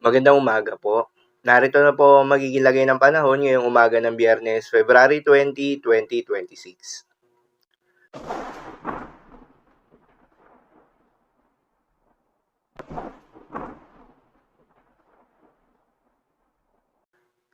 Magandang umaga po. Narito na po ang magiging lagay ng panahon ngayong umaga ng Biyernes, February 20, 2026.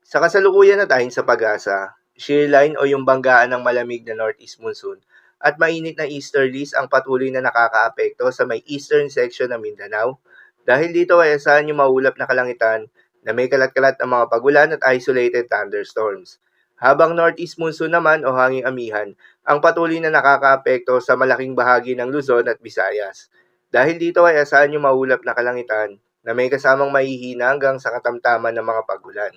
Sa kasalukuyan na tayong sa pag-asa, shear line o yung banggaan ng malamig na northeast monsoon at mainit na easterlies ang patuloy na nakakaapekto sa may eastern section ng Mindanao. Dahil dito ay asahan yung maulap na kalangitan na may kalat-kalat ng mga pagulan at isolated thunderstorms. Habang northeast monsoon naman o hanging amihan ang patuloy na nakakaapekto sa malaking bahagi ng Luzon at Visayas. Dahil dito ay asahan yung maulap na kalangitan na may kasamang mahihina hanggang sa katamtaman ng mga pagulan.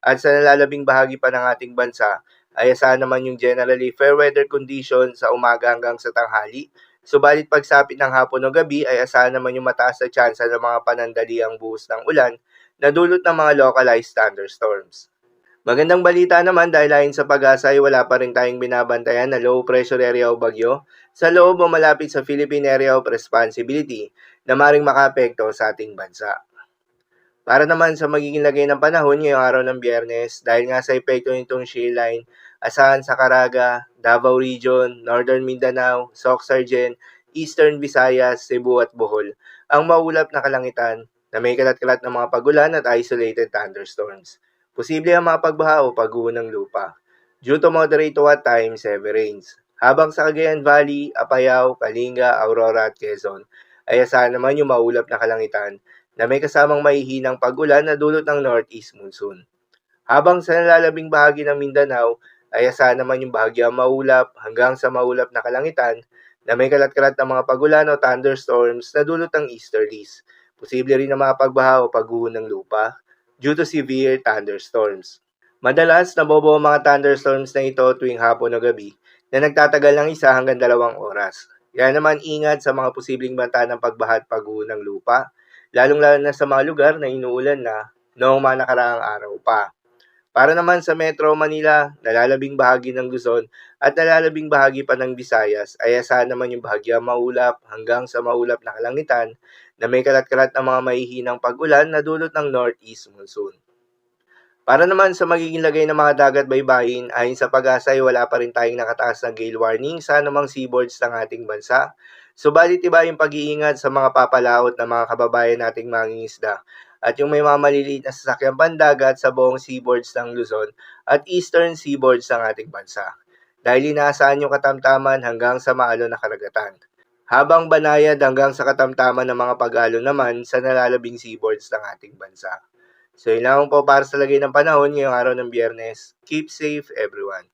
At sa nalalabing bahagi pa ng ating bansa, ay asahan naman yung generally fair weather condition sa umaga hanggang sa tanghali. Subalit pagsapit ng hapon o gabi ay asahan naman yung mataas na tsansa ng mga panandaliang buhos ng ulan na dulot ng mga localized thunderstorms. Magandang balita naman dahil ayon sa pag-asa ay wala pa rin tayong binabantayan na low pressure area o bagyo sa loob o malapit sa Philippine Area of Responsibility na maring makaapekto sa ating bansa. Para naman sa magiging lagay ng panahon ngayong araw ng Biyernes, dahil nga sa epekto nitong shear line, asahan sa Caraga, Davao Region, Northern Mindanao, Soc-Sargen, Eastern Visayas, Cebu at Bohol, ang maulap na kalangitan na may kalat-kalat ng mga pagulan at isolated thunderstorms. Posible ang mga pagbaha o pagguho ng lupa. Due to moderate to at times heavy rains. Habang sa Cagayan Valley, Apayao, Kalinga, Aurora at Quezon, ay asahan naman yung maulap na kalangitan na may kasamang mahihinang pag-ulan na dulot ng northeast monsoon. Habang sa nalalabing bahagi ng Mindanao, ay asahan naman yung bahagyang maulap hanggang sa maulap na kalangitan na may kalat-kalat ng mga pagulan o thunderstorms na dulot ng easterlies. Posible rin na mga pagbaha o pagguho ng lupa due to severe thunderstorms. Madalas nabobo ang mga thunderstorms na ito tuwing hapon o gabi na nagtatagal ng 1 hanggang 2 oras. Kaya naman ingat sa mga posibleng banta ng pagbaha at pagguho ng lupa, lalong-lalo na sa mga lugar na inuulan na noong mga nakaraang araw pa. Para naman sa Metro Manila, nalalabing bahagi ng Luzon at nalalabing bahagi pa ng Visayas ay asahan naman yung bahagyang maulap hanggang sa maulap na kalangitan na may kalat-kalat ng mga mahihinang pag-ulan na dulot ng northeast monsoon. Para naman sa magiging lagay ng mga dagat baybayin, ayon sa pag-asa ay wala pa rin tayong nakataas na gale warning sa anumang seaboards ng ating bansa. Subalit iba yung pag-iingat sa mga papalaot ng mga kababayan nating mangingisda at yung may mga maliliit na sasakyang pandagat sa buong seaboards ng Luzon at eastern seaboards ng ating bansa. Dahil inaasahan yung katamtaman hanggang sa maalon na karagatan. Habang banayad hanggang sa katamtaman ng mga pag-alon naman sa nalalabing seaboards ng ating bansa. So yun lang po para sa lagay ng panahon ngayong araw ng Biyernes. Keep safe everyone.